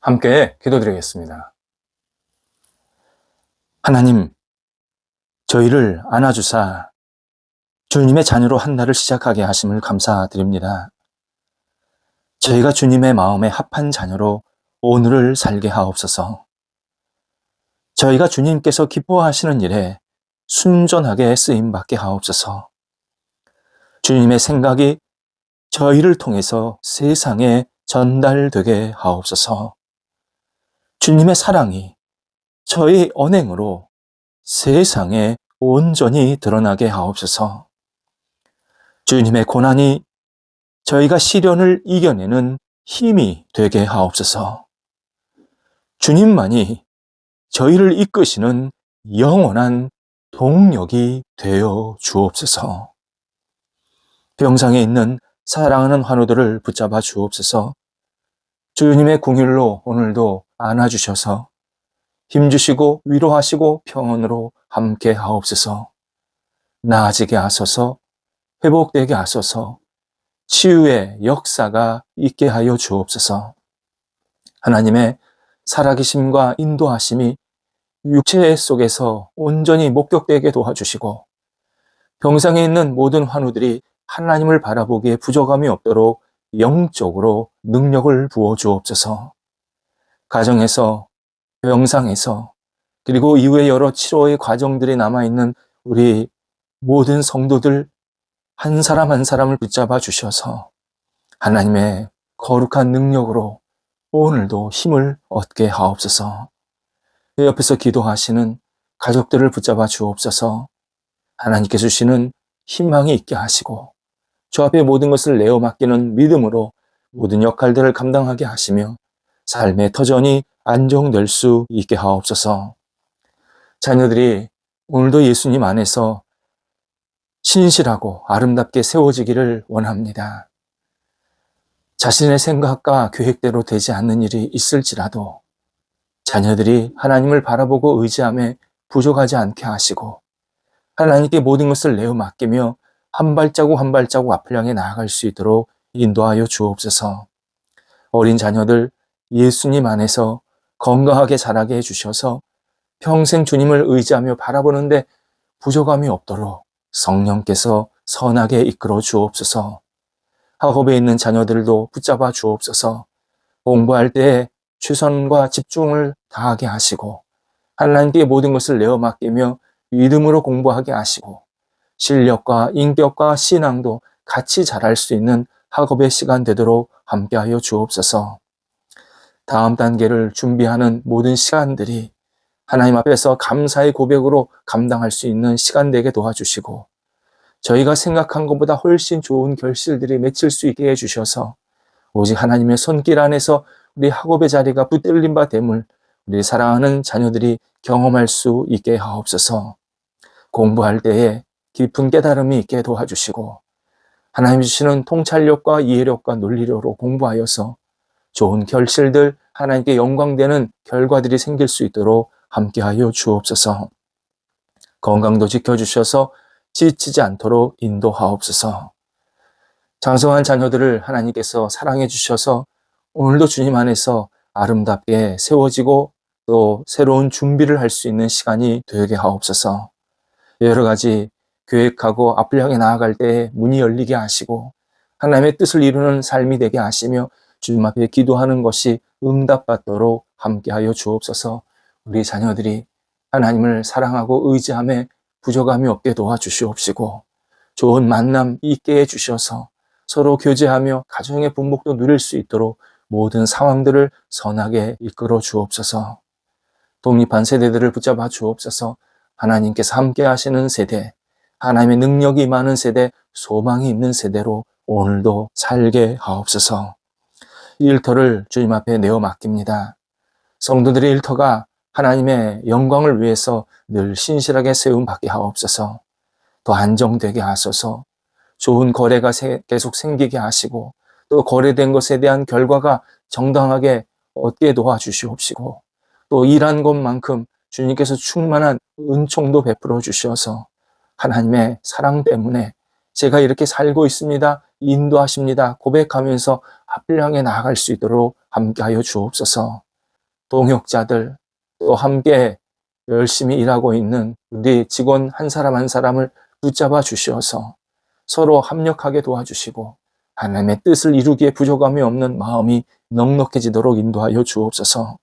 함께 기도드리겠습니다. 하나님, 저희를 안아주사 주님의 자녀로 한 날을 시작하게 하심을 감사드립니다. 저희가 주님의 마음에 합한 자녀로 오늘을 살게 하옵소서. 저희가 주님께서 기뻐하시는 일에 순전하게 쓰임받게 하옵소서. 주님의 생각이 저희를 통해서 세상에 전달되게 하옵소서. 주님의 사랑이 저희 언행으로 세상에 온전히 드러나게 하옵소서. 주님의 고난이 저희가 시련을 이겨내는 힘이 되게 하옵소서. 주님만이 저희를 이끄시는 영원한 동력이 되어 주옵소서. 병상에 있는 사랑하는 환우들을 붙잡아 주옵소서. 주님의 긍휼로 오늘도 안아주셔서 힘주시고 위로하시고 평온으로 함께 하옵소서. 나아지게 하소서. 회복되게 하소서. 치유의 역사가 있게 하여 주옵소서. 하나님의 살아계심과 인도하심이 육체 속에서 온전히 목격되게 도와주시고 병상에 있는 모든 환우들이 하나님을 바라보기에 부족함이 없도록 영적으로 능력을 부어 주옵소서. 가정에서, 병상에서, 그리고 이후에 여러 치료의 과정들이 남아있는 우리 모든 성도들 한 사람 한 사람을 붙잡아 주셔서 하나님의 거룩한 능력으로 오늘도 힘을 얻게 하옵소서. 옆에서 기도하시는 가족들을 붙잡아 주옵소서. 하나님께 주시는 희망이 있게 하시고 주 앞에 모든 것을 내어 맡기는 믿음으로 모든 역할들을 감당하게 하시며 삶의 터전이 안정될 수 있게 하옵소서. 자녀들이 오늘도 예수님 안에서 신실하고 아름답게 세워지기를 원합니다. 자신의 생각과 계획대로 되지 않는 일이 있을지라도 자녀들이 하나님을 바라보고 의지함에 부족하지 않게 하시고 하나님께 모든 것을 내어 맡기며 한 발자국 한 발자국 앞을 향해 나아갈 수 있도록 인도하여 주옵소서. 어린 자녀들 예수님 안에서 건강하게 자라게 해주셔서 평생 주님을 의지하며 바라보는데 부족함이 없도록 성령께서 선하게 이끌어 주옵소서. 학업에 있는 자녀들도 붙잡아 주옵소서. 공부할 때에 최선과 집중을 다하게 하시고 하나님께 모든 것을 내어 맡기며 믿음으로 공부하게 하시고 실력과 인격과 신앙도 같이 자랄 수 있는 학업의 시간 되도록 함께하여 주옵소서. 다음 단계를 준비하는 모든 시간들이 하나님 앞에서 감사의 고백으로 감당할 수 있는 시간 되게 도와주시고 저희가 생각한 것보다 훨씬 좋은 결실들이 맺힐 수 있게 해주셔서 오직 하나님의 손길 안에서 우리 학업의 자리가 붙들린 바 됨을 우리 사랑하는 자녀들이 경험할 수 있게 하옵소서. 공부할 때에 깊은 깨달음이 있게 도와주시고 하나님 주시는 통찰력과 이해력과 논리력으로 공부하여서 좋은 결실들 하나님께 영광되는 결과들이 생길 수 있도록 함께하여 주옵소서. 건강도 지켜주셔서 지치지 않도록 인도하옵소서. 장성한 자녀들을 하나님께서 사랑해 주셔서 오늘도 주님 안에서 아름답게 세워지고 또 새로운 준비를 할 수 있는 시간이 되게 하옵소서. 여러 가지 계획하고 앞을 향해 나아갈 때 문이 열리게 하시고 하나님의 뜻을 이루는 삶이 되게 하시며 주님 앞에 기도하는 것이 응답받도록 함께하여 주옵소서. 우리 자녀들이 하나님을 사랑하고 의지함에 부족함이 없게 도와주시옵시고 좋은 만남 있게 해주셔서 서로 교제하며 가정의 분복도 누릴 수 있도록 모든 상황들을 선하게 이끌어 주옵소서. 독립한 세대들을 붙잡아 주옵소서. 하나님께서 함께 하시는 세대, 하나님의 능력이 많은 세대, 소망이 있는 세대로 오늘도 살게 하옵소서. 이 일터를 주님 앞에 내어 맡깁니다. 성도들의 일터가 하나님의 영광을 위해서 늘 신실하게 세움받게 하옵소서. 더 안정되게 하소서. 좋은 거래가 계속 생기게 하시고 또 거래된 것에 대한 결과가 정당하게 얻게 도와주시옵시고 또 일한 것만큼 주님께서 충만한 은총도 베풀어 주셔서 하나님의 사랑 때문에 제가 이렇게 살고 있습니다. 인도하십니다. 고백하면서 앞을 향해 나아갈 수 있도록 함께하여 주옵소서. 동역자들, 또 함께 열심히 일하고 있는 우리 직원 한 사람 한 사람을 붙잡아 주셔서 서로 합력하게 도와주시고 하나님의 뜻을 이루기에 부족함이 없는 마음이 넉넉해지도록 인도하여 주옵소서.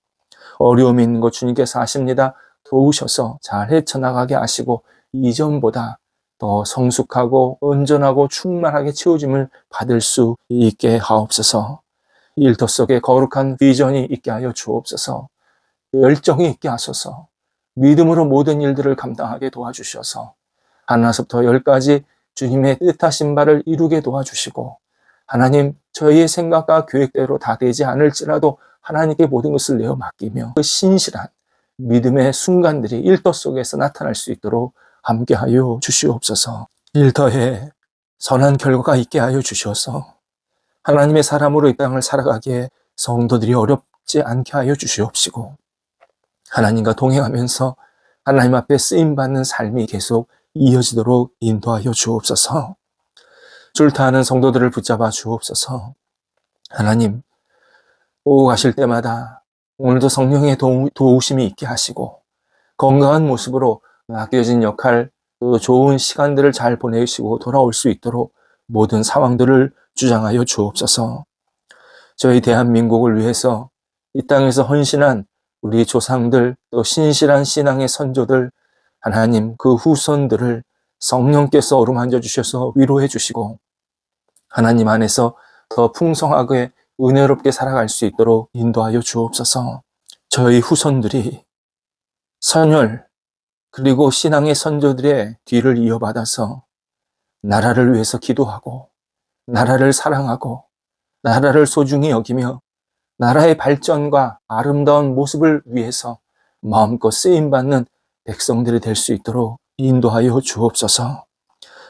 어려움이 있는 것 주님께서 아십니다. 도우셔서 잘 헤쳐나가게 하시고 이전보다 더 성숙하고 온전하고 충만하게 채워짐을 받을 수 있게 하옵소서. 일터 속에 거룩한 비전이 있게 하여 주옵소서. 열정이 있게 하소서. 믿음으로 모든 일들을 감당하게 도와주셔서 하나서부터 열까지 주님의 뜻하신 바를 이루게 도와주시고 하나님 저희의 생각과 계획대로 다 되지 않을지라도 하나님께 모든 것을 내어 맡기며 그 신실한 믿음의 순간들이 일터 속에서 나타날 수 있도록 함께하여 주시옵소서. 일터에 선한 결과가 있게 하여 주셔서 하나님의 사람으로 이 땅을 살아가기에 성도들이 어렵지 않게 하여 주시옵시고 하나님과 동행하면서 하나님 앞에 쓰임받는 삶이 계속 이어지도록 인도하여 주옵소서. 줄타하는 성도들을 붙잡아 주옵소서. 하나님 오고 가실 때마다 오늘도 성령의 도우심이 있게 하시고 건강한 모습으로 맡겨진 역할, 또 좋은 시간들을 잘 보내시고 돌아올 수 있도록 모든 상황들을 주장하여 주옵소서. 저희 대한민국을 위해서 이 땅에서 헌신한 우리 조상들, 또 신실한 신앙의 선조들, 하나님 그 후손들을 성령께서 어루만져 주셔서 위로해 주시고 하나님 안에서 더 풍성하게 은혜롭게 살아갈 수 있도록 인도하여 주옵소서. 저희 후손들이 선열 그리고 신앙의 선조들의 뒤를 이어받아서 나라를 위해서 기도하고 나라를 사랑하고 나라를 소중히 여기며 나라의 발전과 아름다운 모습을 위해서 마음껏 쓰임받는 백성들이 될 수 있도록 인도하여 주옵소서.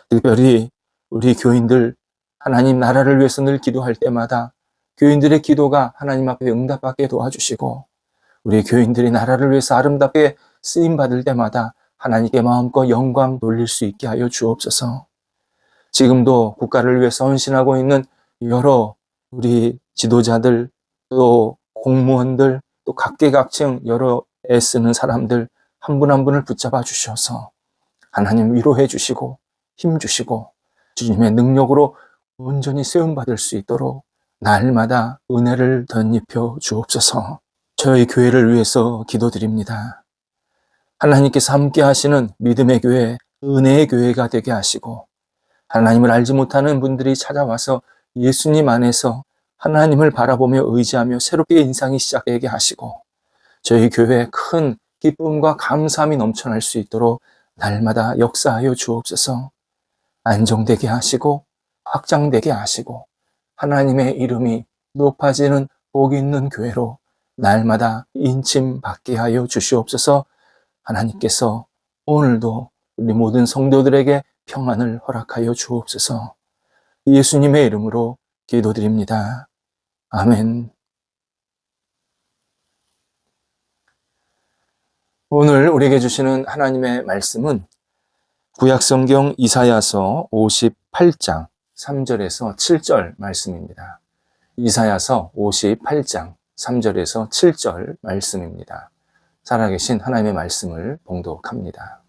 특별히 우리 교인들 하나님 나라를 위해서 늘 기도할 때마다 교인들의 기도가 하나님 앞에 응답받게 도와주시고 우리 교인들이 나라를 위해서 아름답게 쓰임받을 때마다 하나님께 마음껏 영광 돌릴 수 있게 하여 주옵소서. 지금도 국가를 위해서 헌신하고 있는 여러 우리 지도자들, 또 공무원들, 또 각계각층 여러 애쓰는 사람들 한 분 한 분을 붙잡아 주셔서 하나님 위로해 주시고 힘 주시고 주님의 능력으로 온전히 세움받을 수 있도록 날마다 은혜를 덧입혀 주옵소서. 저희 교회를 위해서 기도드립니다. 하나님께서 함께 하시는 믿음의 교회, 은혜의 교회가 되게 하시고 하나님을 알지 못하는 분들이 찾아와서 예수님 안에서 하나님을 바라보며 의지하며 새롭게 인상이 시작되게 하시고 저희 교회에 큰 기쁨과 감사함이 넘쳐날 수 있도록 날마다 역사하여 주옵소서. 안정되게 하시고 확장되게 하시고 하나님의 이름이 높아지는 복 있는 교회로 날마다 인침받게 하여 주시옵소서. 하나님께서 오늘도 우리 모든 성도들에게 평안을 허락하여 주옵소서. 예수님의 이름으로 기도드립니다. 아멘. 오늘 우리에게 주시는 하나님의 말씀은 구약성경 이사야서 58장 3절에서 7절 말씀입니다. 이사야서 58장 3절에서 7절 말씀입니다. 살아계신 하나님의 말씀을 봉독합니다.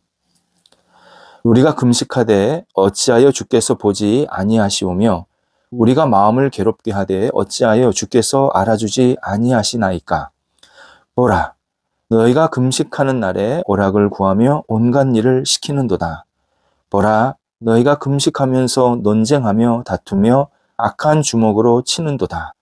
우리가 금식하되 어찌하여 주께서 보지 아니하시오며 우리가 마음을 괴롭게 하되 어찌하여 주께서 알아주지 아니하시나이까. 보라, 너희가 금식하는 날에 오락을 구하며 온갖 일을 시키는도다. 보라, 너희가 금식하면서 논쟁하며 다투며 악한 주먹으로 치는도다.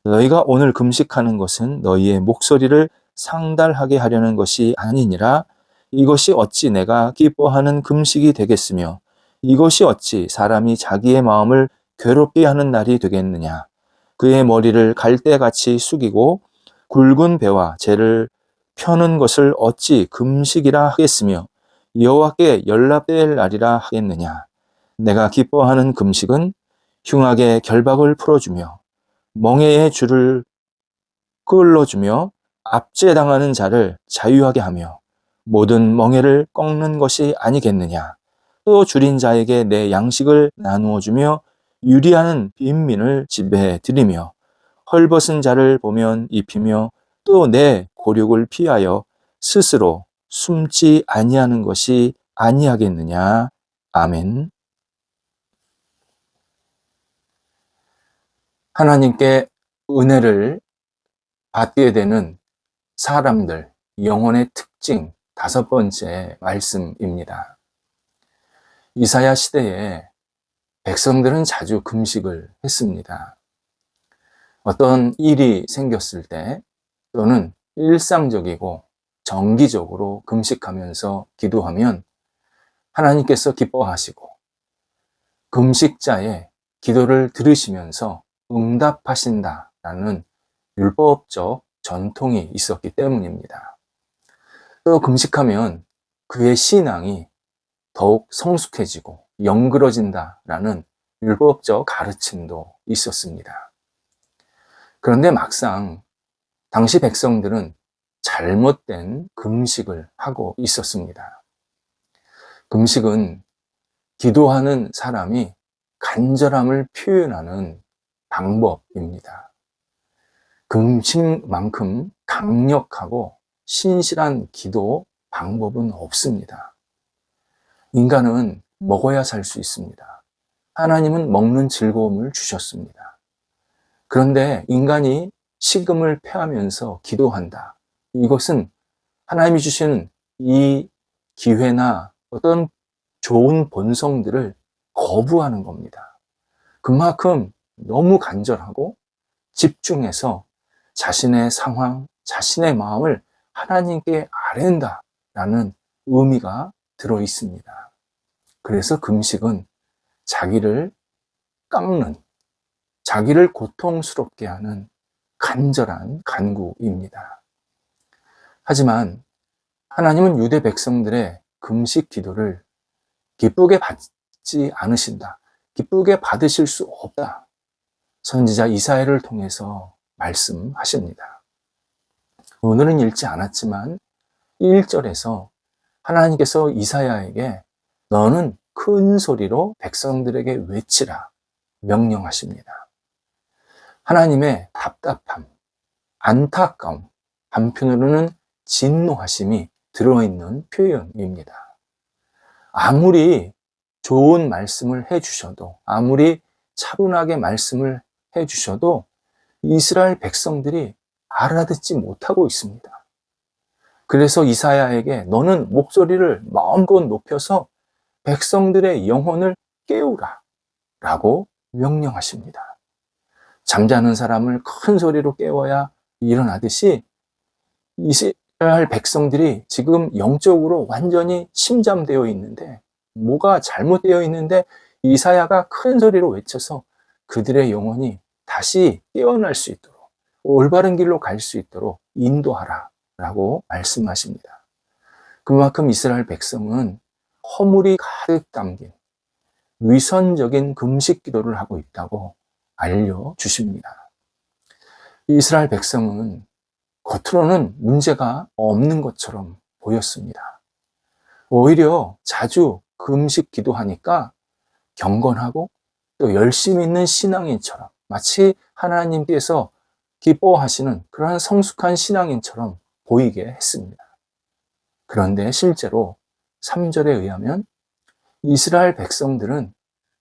너희가 오늘 금식하는 것은 너희의 목소리를 상달하게 하려는 것이 아니니라. 이것이 어찌 내가 기뻐하는 금식이 되겠으며 이것이 어찌 사람이 자기의 마음을 괴롭게 하는 날이 되겠느냐. 그의 머리를 갈대같이 숙이고 굵은 배와 재를 펴는 것을 어찌 금식이라 하겠으며 여호와께 연락될 날이라 하겠느냐. 내가 기뻐하는 금식은 흉악의 결박을 풀어주며 멍에의 줄을 끌어주며 압제당하는 자를 자유하게 하며 모든 멍에를 꺾는 것이 아니겠느냐. 또 줄인 자에게 내 양식을 나누어 주며 유리하는 빈민을 지배해 드리며 헐벗은 자를 보면 입히며 또 내 곤욕을 피하여 스스로 숨지 아니하는 것이 아니하겠느냐. 아멘. 하나님께 은혜를 받게 되는 사람들, 영혼의 특징 5번째 말씀입니다. 이사야 시대에 백성들은 자주 금식을 했습니다. 어떤 일이 생겼을 때 또는 일상적이고 정기적으로 금식하면서 기도하면 하나님께서 기뻐하시고 금식자의 기도를 들으시면서 응답하신다라는 율법적 전통이 있었기 때문입니다. 또 금식하면 그의 신앙이 더욱 성숙해지고 영그러진다라는 율법적 가르침도 있었습니다. 그런데 막상 당시 백성들은 잘못된 금식을 하고 있었습니다. 금식은 기도하는 사람이 간절함을 표현하는 방법입니다. 금식만큼 강력하고 신실한 기도 방법은 없습니다. 인간은 먹어야 살 수 있습니다. 하나님은 먹는 즐거움을 주셨습니다. 그런데 인간이 식음을 패하면서 기도한다. 이것은 하나님이 주시는 이 기회나 어떤 좋은 본성들을 거부하는 겁니다. 그만큼 너무 간절하고 집중해서 자신의 상황, 자신의 마음을 하나님께 아뢰는다라는 의미가 들어 있습니다. 그래서 금식은 자기를 깎는, 자기를 고통스럽게 하는 간절한 간구입니다. 하지만 하나님은 유대 백성들의 금식 기도를 기쁘게 받지 않으신다. 기쁘게 받으실 수 없다. 선지자 이사야를 통해서 말씀하십니다. 오늘은 읽지 않았지만 1절에서 하나님께서 이사야에게 너는 큰 소리로 백성들에게 외치라 명령하십니다. 하나님의 답답함, 안타까움, 한편으로는 진노하심이 들어있는 표현입니다. 아무리 좋은 말씀을 해주셔도, 아무리 차분하게 말씀을 해주셔도 이스라엘 백성들이 알아듣지 못하고 있습니다. 그래서 이사야에게 너는 목소리를 마음껏 높여서 백성들의 영혼을 깨우라 라고 명령하십니다. 잠자는 사람을 큰 소리로 깨워야 일어나듯이 이스라엘 백성들이 지금 영적으로 완전히 침잠되어 있는데, 뭐가 잘못되어 있는데 이사야가 큰 소리로 외쳐서 그들의 영혼이 다시 깨어날 수 있도록, 올바른 길로 갈 수 있도록 인도하라 라고 말씀하십니다. 그만큼 이스라엘 백성은 허물이 가득 담긴 위선적인 금식 기도를 하고 있다고 알려주십니다. 이스라엘 백성은 겉으로는 문제가 없는 것처럼 보였습니다. 오히려 자주 금식 기도하니까 경건하고 또 열심히 있는 신앙인처럼, 마치 하나님께서 기뻐하시는 그러한 성숙한 신앙인처럼 보이게 했습니다. 그런데 실제로 3절에 의하면 이스라엘 백성들은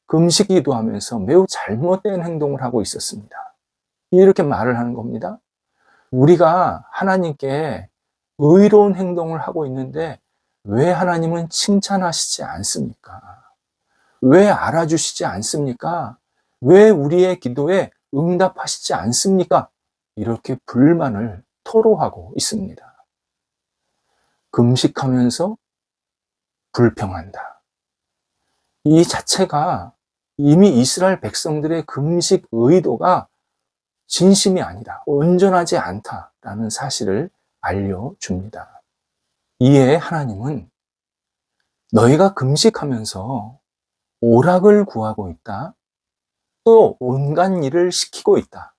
금식 기도하면서 매우 잘못된 행동을 하고 있었습니다. 이렇게 말을 하는 겁니다. 우리가 하나님께 의로운 행동을 하고 있는데 왜 하나님은 칭찬하시지 않습니까? 왜 알아주시지 않습니까? 왜 우리의 기도에 응답하시지 않습니까? 이렇게 불만을 토로하고 있습니다. 금식하면서 불평한다. 이 자체가 이미 이스라엘 백성들의 금식 의도가 진심이 아니다, 온전하지 않다라는 사실을 알려줍니다. 이에 하나님은 너희가 금식하면서 오락을 구하고 있다, 또 온갖 일을 시키고 있다.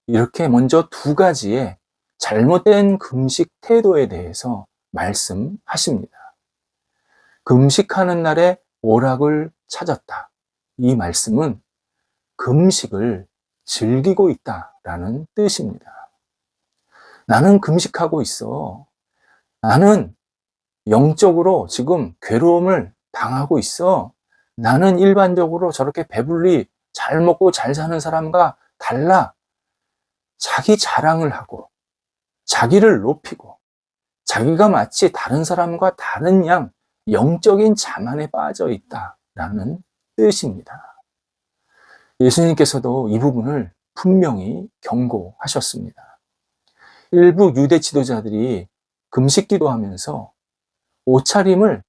이렇게 먼저 2가지의 잘못된 금식 태도에 대해서 말씀하십니다. 금식하는 날에 오락을 찾았다. 이 말씀은 금식을 즐기고 있다라는 뜻입니다. 나는 금식하고 있어. 나는 영적으로 지금 괴로움을 당하고 있어. 나는 일반적으로 저렇게 배불리 잘 먹고 잘 사는 사람과 달라. 자기 자랑을 하고 자기를 높이고 자기가 마치 다른 사람과 다른 양 영적인 자만에 빠져 있다라는 뜻입니다. 예수님께서도 이 부분을 분명히 경고하셨습니다. 일부 유대 지도자들이 금식 기도하면서 옷차림을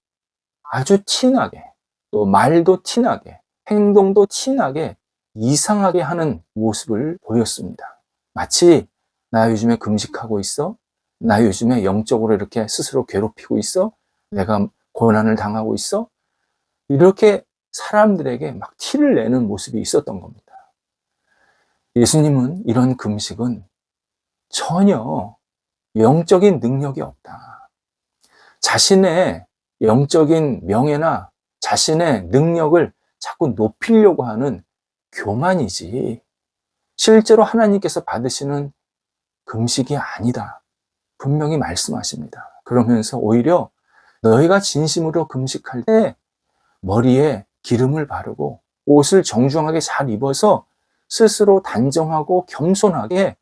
아주 티나게, 또 말도 티나게, 행동도 티나게 이상하게 하는 모습을 보였습니다. 마치 나 요즘에 금식하고 있어? 나 요즘에 영적으로 이렇게 스스로 괴롭히고 있어? 내가 고난을 당하고 있어? 이렇게 사람들에게 막 티를 내는 모습이 있었던 겁니다. 예수님은 이런 금식은 전혀 영적인 능력이 없다. 자신의 영적인 명예나 자신의 능력을 자꾸 높이려고 하는 교만이지 실제로 하나님께서 받으시는 금식이 아니다. 분명히 말씀하십니다. 그러면서 오히려 너희가 진심으로 금식할 때 머리에 기름을 바르고 옷을 정중하게 잘 입어서 스스로 단정하고 겸손하게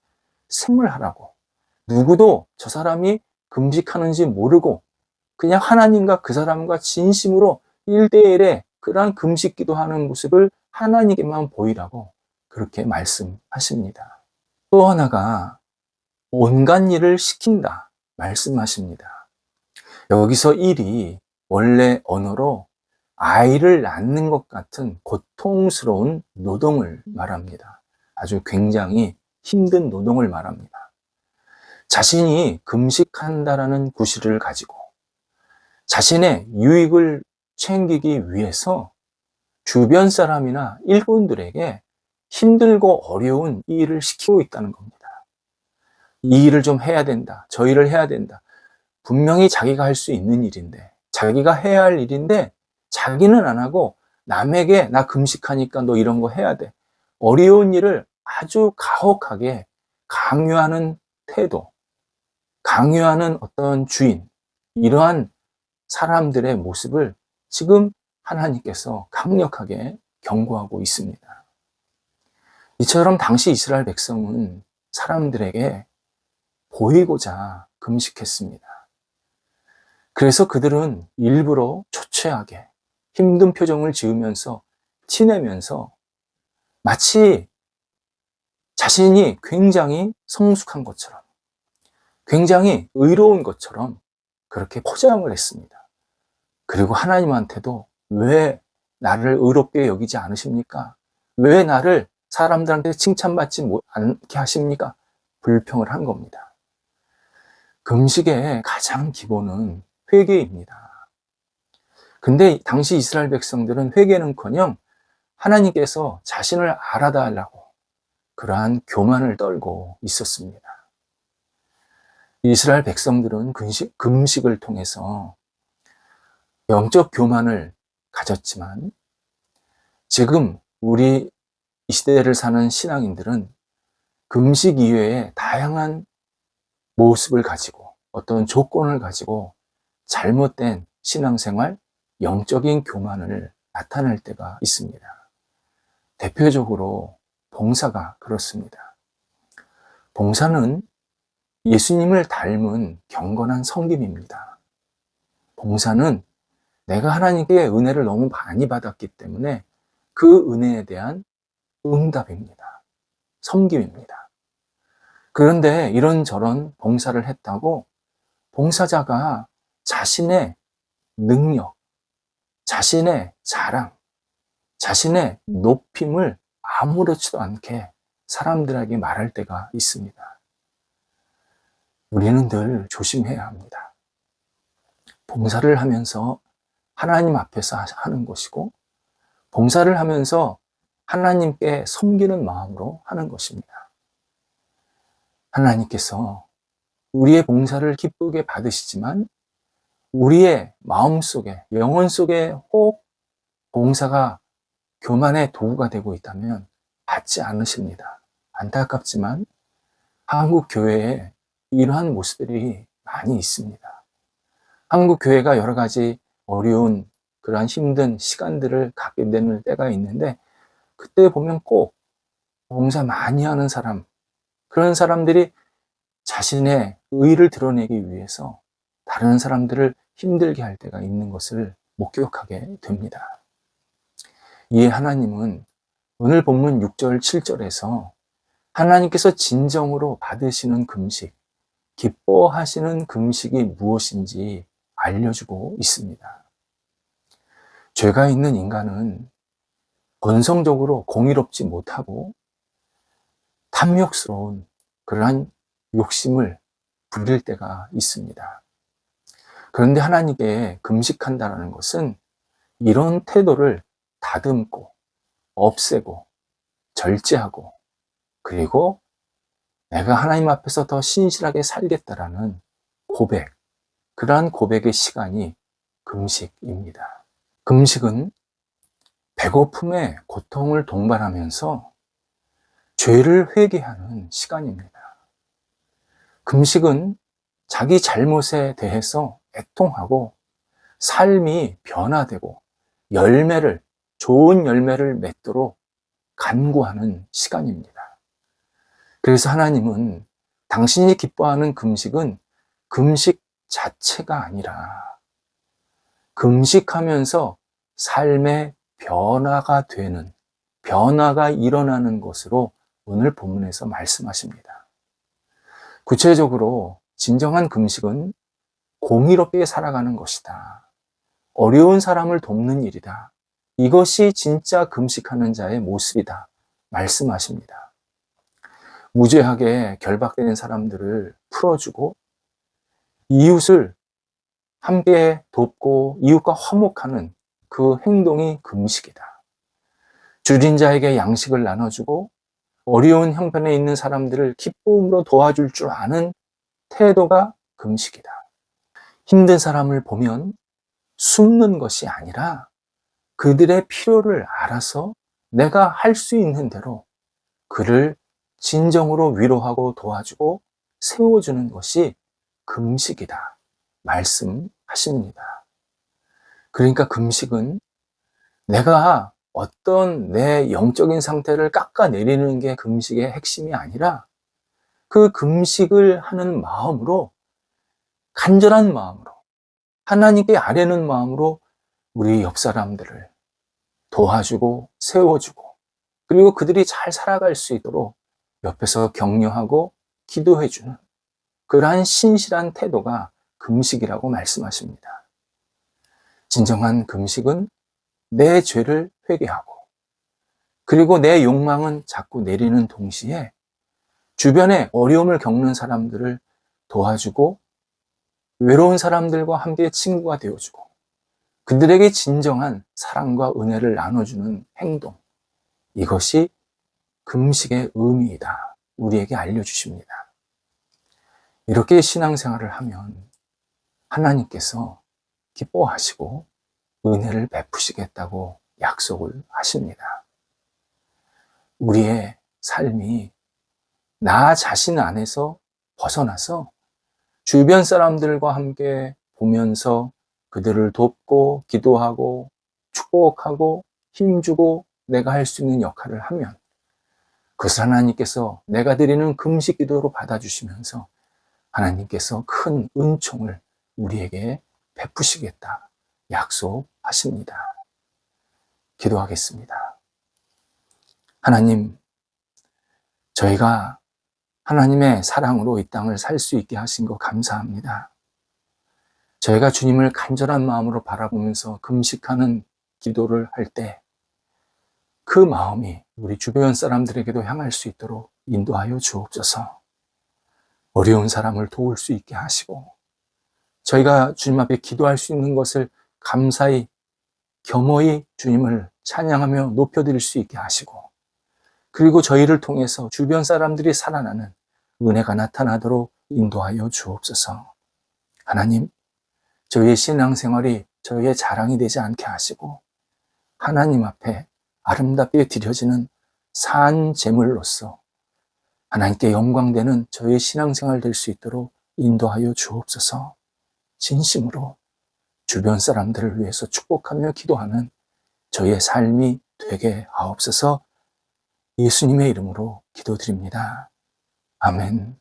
생활하라고. 누구도 저 사람이 금식하는지 모르고 그냥 하나님과 그 사람과 진심으로 1대1의 그러한 금식 기도하는 모습을 하나님께만 보이라고 그렇게 말씀하십니다. 또 하나가 온갖 일을 시킨다 말씀하십니다. 여기서 일이 원래 언어로 아이를 낳는 것 같은 고통스러운 노동을 말합니다. 아주 굉장히 힘든 노동을 말합니다. 자신이 금식한다라는 구실을 가지고 자신의 유익을 챙기기 위해서 주변 사람이나 일꾼들에게 힘들고 어려운 이 일을 시키고 있다는 겁니다. 이 일을 좀 해야 된다. 저 일을 해야 된다. 분명히 자기가 할 수 있는 일인데, 자기가 해야 할 일인데, 자기는 안 하고 남에게 나 금식하니까 너 이런 거 해야 돼. 어려운 일을 아주 가혹하게 강요하는 태도, 강요하는 어떤 주인, 이러한 사람들의 모습을 지금 하나님께서 강력하게 경고하고 있습니다. 이처럼 당시 이스라엘 백성은 사람들에게 보이고자 금식했습니다. 그래서 그들은 일부러 초췌하게 힘든 표정을 지으면서 티내면서 마치 자신이 굉장히 성숙한 것처럼 굉장히 의로운 것처럼 그렇게 포장을 했습니다. 그리고 하나님한테도 왜 나를 의롭게 여기지 않으십니까? 왜 나를 사람들한테 칭찬받지 않게 하십니까? 불평을 한 겁니다. 금식의 가장 기본은 회개입니다. 근데 당시 이스라엘 백성들은 회개는커녕 하나님께서 자신을 알아달라고 그러한 교만을 떨고 있었습니다. 이스라엘 백성들은 금식을 통해서 영적 교만을 가졌지만 지금 우리 이 시대를 사는 신앙인들은 금식 이외에 다양한 모습을 가지고 어떤 조건을 가지고 잘못된 신앙생활, 영적인 교만을 나타낼 때가 있습니다. 대표적으로 봉사가 그렇습니다. 봉사는 예수님을 닮은 경건한 섬김입니다. 봉사는 내가 하나님께 은혜를 너무 많이 받았기 때문에 그 은혜에 대한 응답입니다. 섬김입니다. 그런데 이런저런 봉사를 했다고 봉사자가 자신의 능력, 자신의 자랑, 자신의 높임을 아무렇지도 않게 사람들에게 말할 때가 있습니다. 우리는 늘 조심해야 합니다. 봉사를 하면서 하나님 앞에서 하는 것이고 봉사를 하면서 하나님께 섬기는 마음으로 하는 것입니다. 하나님께서 우리의 봉사를 기쁘게 받으시지만 우리의 마음속에, 영혼 속에 혹 봉사가 교만의 도구가 되고 있다면 받지 않으십니다. 안타깝지만 한국 교회에 이러한 모습들이 많이 있습니다. 한국 교회가 여러 가지 어려운 그러한 힘든 시간들을 갖게 되는 때가 있는데, 그때 보면 꼭 봉사 많이 하는 사람, 그런 사람들이 자신의 의를 드러내기 위해서 다른 사람들을 힘들게 할 때가 있는 것을 목격하게 됩니다. 이에 하나님은 오늘 본문 6절, 7절에서 하나님께서 진정으로 받으시는 금식, 기뻐하시는 금식이 무엇인지 알려주고 있습니다. 죄가 있는 인간은 본성적으로 공의롭지 못하고 탐욕스러운 그러한 욕심을 부릴 때가 있습니다. 그런데 하나님께 금식한다는 것은 이런 태도를 다듬고 없애고 절제하고, 그리고 내가 하나님 앞에서 더 신실하게 살겠다라는 고백, 그러한 고백의 시간이 금식입니다. 금식은 배고픔에 고통을 동반하면서 죄를 회개하는 시간입니다. 금식은 자기 잘못에 대해서 애통하고 삶이 변화되고 좋은 열매를 맺도록 간구하는 시간입니다. 그래서 하나님은 당신이 기뻐하는 금식은 금식 자체가 아니라 금식하면서 삶의 변화가 일어나는 것으로 오늘 본문에서 말씀하십니다. 구체적으로 진정한 금식은 공의롭게 살아가는 것이다. 어려운 사람을 돕는 일이다. 이것이 진짜 금식하는 자의 모습이다. 말씀하십니다. 무죄하게 결박된 사람들을 풀어주고 이웃을 함께 돕고 이웃과 화목하는 그 행동이 금식이다. 줄인 자에게 양식을 나눠주고 어려운 형편에 있는 사람들을 기쁨으로 도와줄 줄 아는 태도가 금식이다. 힘든 사람을 보면 숨는 것이 아니라 그들의 필요를 알아서 내가 할 수 있는 대로 그를 진정으로 위로하고 도와주고 세워주는 것이 금식이다. 말씀하십니다. 그러니까 금식은 내가 어떤 내 영적인 상태를 깎아내리는 게 금식의 핵심이 아니라 그 금식을 하는 마음으로, 간절한 마음으로, 하나님께 아뢰는 마음으로 우리 옆 사람들을 도와주고 세워주고, 그리고 그들이 잘 살아갈 수 있도록 옆에서 격려하고 기도해주는 그러한 신실한 태도가 금식이라고 말씀하십니다. 진정한 금식은 내 죄를 회개하고, 그리고 내 욕망은 자꾸 내리는 동시에 주변에 어려움을 겪는 사람들을 도와주고 외로운 사람들과 함께 친구가 되어주고 그들에게 진정한 사랑과 은혜를 나눠주는 행동, 이것이 금식의 의미이다. 우리에게 알려주십니다. 이렇게 신앙생활을 하면 하나님께서 기뻐하시고 은혜를 베푸시겠다고 약속을 하십니다. 우리의 삶이 나 자신 안에서 벗어나서 주변 사람들과 함께 보면서 그들을 돕고 기도하고 축복하고 힘주고 내가 할 수 있는 역할을 하면 그것을 하나님께서 내가 드리는 금식 기도로 받아주시면서 하나님께서 큰 은총을 우리에게 베푸시겠다 약속하십니다. 기도하겠습니다. 하나님, 저희가 하나님의 사랑으로 이 땅을 살 수 있게 하신 것 감사합니다. 저희가 주님을 간절한 마음으로 바라보면서 금식하는 기도를 할 때 그 마음이 우리 주변 사람들에게도 향할 수 있도록 인도하여 주옵소서. 어려운 사람을 도울 수 있게 하시고 저희가 주님 앞에 기도할 수 있는 것을 감사히 겸허히 주님을 찬양하며 높여드릴 수 있게 하시고, 그리고 저희를 통해서 주변 사람들이 살아나는 은혜가 나타나도록 인도하여 주옵소서. 하나님, 저희의 신앙생활이 저희의 자랑이 되지 않게 하시고 하나님 앞에 아름답게 드려지는 산 제물로서 하나님께 영광되는 저의 신앙생활 될 수 있도록 인도하여 주옵소서. 진심으로 주변 사람들을 위해서 축복하며 기도하는 저의 삶이 되게 하옵소서. 예수님의 이름으로 기도드립니다. 아멘.